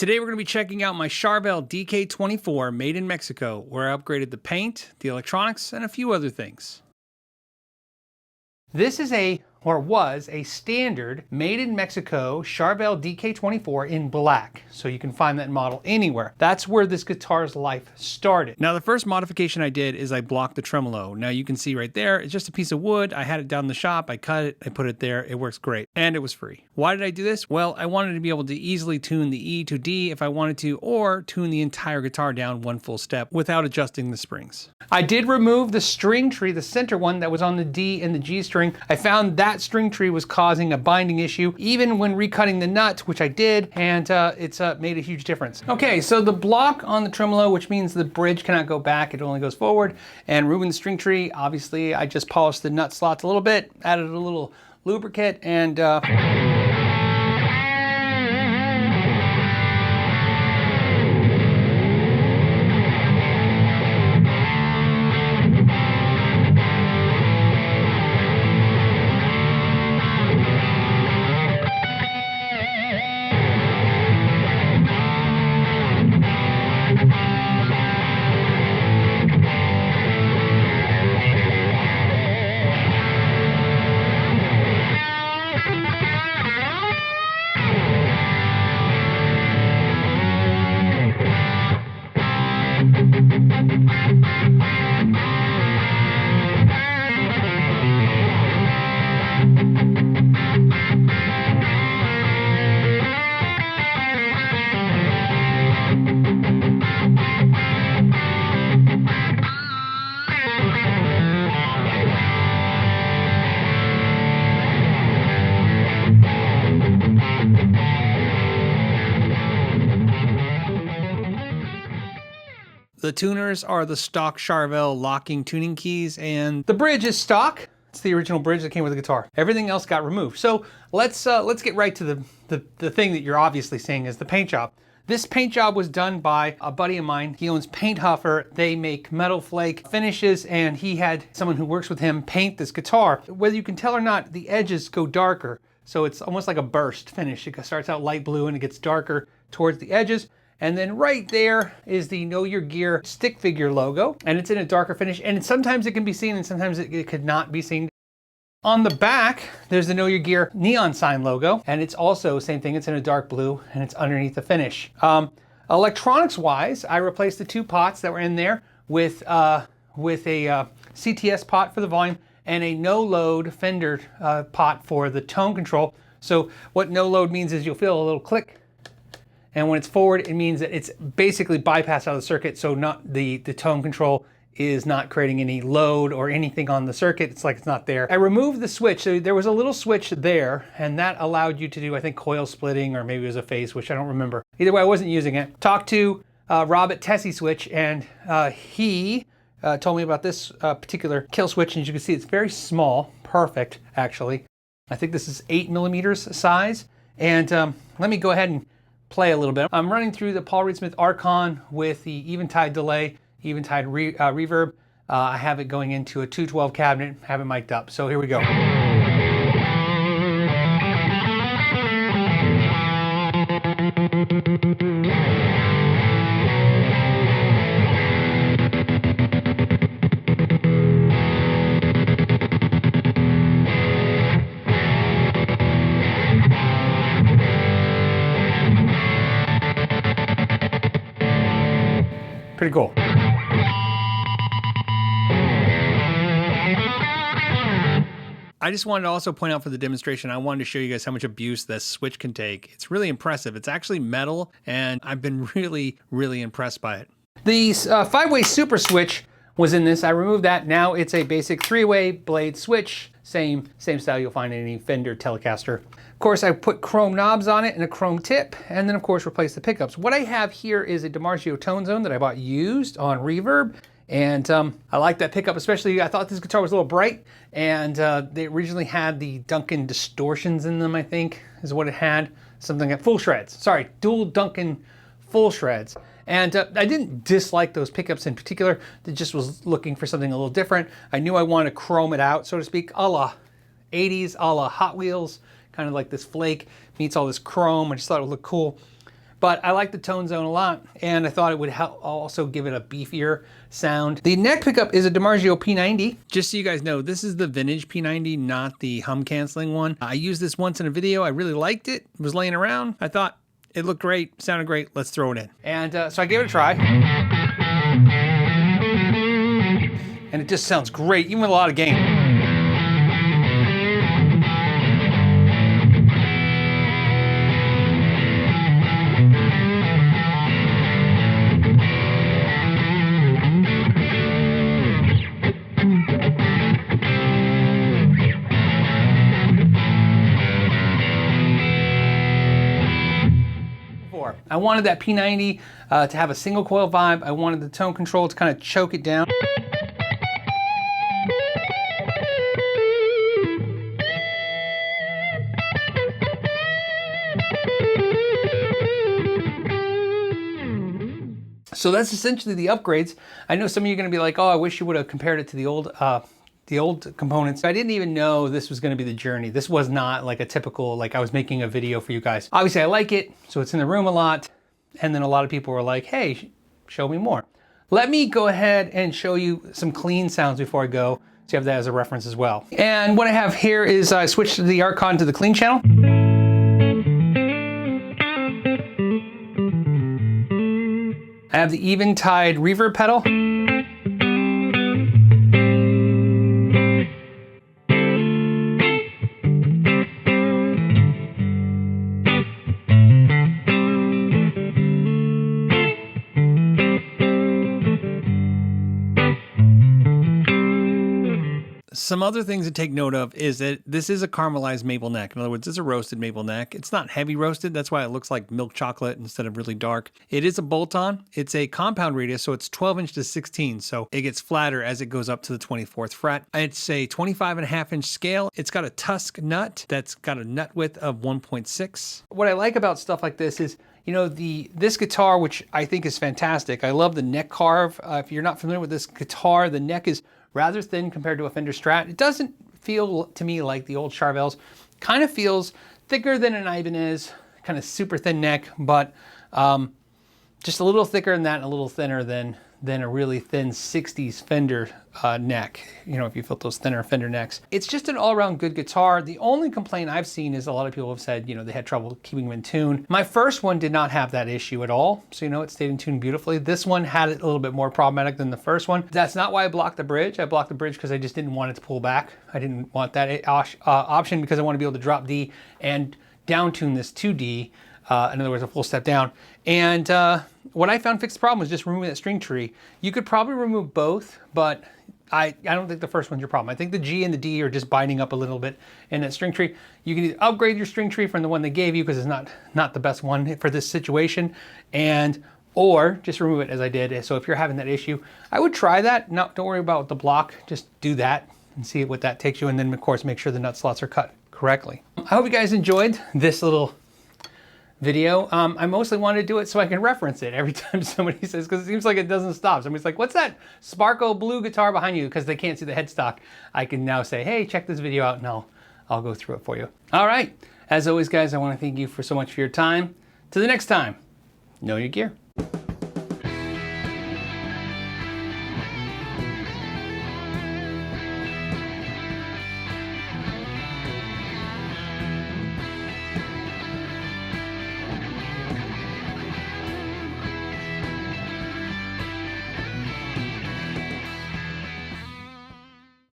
Today we're going to be checking out my Charvel DK24 made in Mexico, where I upgraded the paint, the electronics, and a few other things. This is was a standard made in Mexico Charvel DK24 in black. So you can find that model anywhere. That's where this guitar's life started. Now the first modification I did is I blocked the tremolo. Now you can see right there, it's just a piece of wood. I had it down in the shop, I cut it, I put it there. It works great. And it was free. Why did I do this? Well, I wanted to be able to easily tune the E to D if I wanted to, or tune the entire guitar down one full step without adjusting the springs. I did remove the string tree, the center one that was on the D and the G string. I found that string tree was causing a binding issue, even when recutting the nut, which I did, and it's made a huge difference. Okay, so the block on the tremolo, which means the bridge cannot go back, it only goes forward, and removing the string tree, obviously I just polished the nut slots a little bit, added a little lubricant, and the tuners are the stock Charvel locking tuning keys, and the bridge is stock. It's the original bridge that came with the guitar. Everything else got removed. So let's get right to the thing that you're obviously seeing is the paint job. This paint job was done by a buddy of mine. He owns PaintHuffer. They make metal flake finishes, and he had someone who works with him paint this guitar. Whether you can tell or not, the edges go darker. So it's almost like a burst finish. It starts out light blue and it gets darker towards the edges. And then right there is the Know Your Gear stick figure logo, and it's in a darker finish, and sometimes it can be seen and sometimes it could not be seen. On the back, there's the Know Your Gear neon sign logo, and it's also same thing, it's in a dark blue, and it's underneath the finish. Electronics-wise, I replaced the two pots that were in there with a CTS pot for the volume and a no-load Fender pot for the tone control. So what no-load means is you'll feel a little click, and when it's forward, it means that it's basically bypassed out of the circuit, so not the tone control is not creating any load or anything on the circuit. It's like it's not there. I removed the switch, so there was a little switch there, and that allowed you to do, I think, coil splitting, or maybe it was a phase switch, I don't remember. Either way, I wasn't using it. Talked to Rob at Tesi Switch, and he told me about this particular kill switch, and as you can see, it's very small, perfect, actually. I think this is 8 millimeters size, and let me go ahead and play a little bit. I'm running through the Paul Reed Smith Archon with the Eventide delay, Eventide reverb. I have it going into a 212 cabinet, have it mic'd up. So here we go. Pretty cool. I just wanted to also point out for the demonstration, I wanted to show you guys how much abuse this switch can take. It's really impressive. It's actually metal, and I've been really, really impressed by it. The 5-way super switch was in this. I removed that. Now it's a basic 3-way blade switch. Same style you'll find in any Fender Telecaster. Of course, I put chrome knobs on it and a chrome tip, and then of course replace the pickups. What I have here is a Dimarzio tone zone that I bought used on Reverb. And I like that pickup, especially I thought this guitar was a little bright, and they originally had the Duncan distortions in them, I think, is what it had. Something like full shreds. Sorry, dual Duncan full shreds. And I didn't dislike those pickups in particular. I just was looking for something a little different. I knew I wanted to chrome it out, so to speak, a la 80s, a la Hot Wheels, kind of like this flake meets all this chrome. I just thought it would look cool. but I like the tone zone a lot, and I thought it would help also give it a beefier sound. The neck pickup is a Dimarzio P90. Just so you guys know, this is the vintage P90, not the hum canceling one. I used this once in a video. I really liked it. It was laying around. I thought it looked great, sounded great. Let's throw it in. And so I gave it a try. And it just sounds great, even with a lot of gain. I wanted that P90 to have a single coil vibe. I wanted the tone control to kind of choke it down. So that's essentially the upgrades. I know some of you are going to be like, oh, I wish you would have compared it to the old components. I didn't even know this was going to be the journey. This was not like a typical, like I was making a video for you guys. Obviously I like it, so it's in the room a lot. And then a lot of people were like, hey, show me more. Let me go ahead and show you some clean sounds before I go, so you have that as a reference as well. And what I have here is I switched the Archon to the clean channel. I have the Eventide reverb pedal. Some other things to take note of is that this is a caramelized maple neck. In other words, it's a roasted maple neck. It's not heavy roasted. That's why it looks like milk chocolate instead of really dark. It is a bolt-on. It's a compound radius, so it's 12 inch to 16. So it gets flatter as it goes up to the 24th fret. It's a 25.5 inch scale. It's got a tusk nut that's got a nut width of 1.6. What I like about stuff like this is, you know, this guitar, which I think is fantastic. I love the neck carve. If you're not familiar with this guitar, the neck is rather thin compared to a Fender Strat. It doesn't feel to me like the old Charvels. Kind of feels thicker than an Ibanez, kind of super thin neck, but just a little thicker than that and a little thinner than a really thin 60s Fender neck, you know, if you felt those thinner Fender necks. It's just an all-around good guitar. The only complaint I've seen is a lot of people have said, you know, they had trouble keeping them in tune. My first one did not have that issue at all, so you know, it stayed in tune beautifully. This one had it a little bit more problematic than the first one. That's not why I blocked the bridge. I blocked the bridge because I just didn't want it to pull back. I didn't want that option because I want to be able to drop D and down tune this to D. In other words, a full step down. And what I found fixed the problem was just removing that string tree. You could probably remove both, but I don't think the first one's your problem. I think the G and the D are just binding up a little bit in that string tree. You can either upgrade your string tree from the one they gave you because it's not the best one for this situation, or just remove it as I did. So if you're having that issue, I would try that. No, don't worry about the block. Just do that and see what that takes you. And then of course, make sure the nut slots are cut correctly. I hope you guys enjoyed this little video. I mostly wanted to do it so I can reference it every time somebody says, because it seems like it doesn't stop. Somebody's like, what's that sparkle blue guitar behind you? Because they can't see the headstock. I can now say, hey, check this video out, and I'll go through it for you. All right. As always, guys, I want to thank you so much for your time. To the next time, know your gear.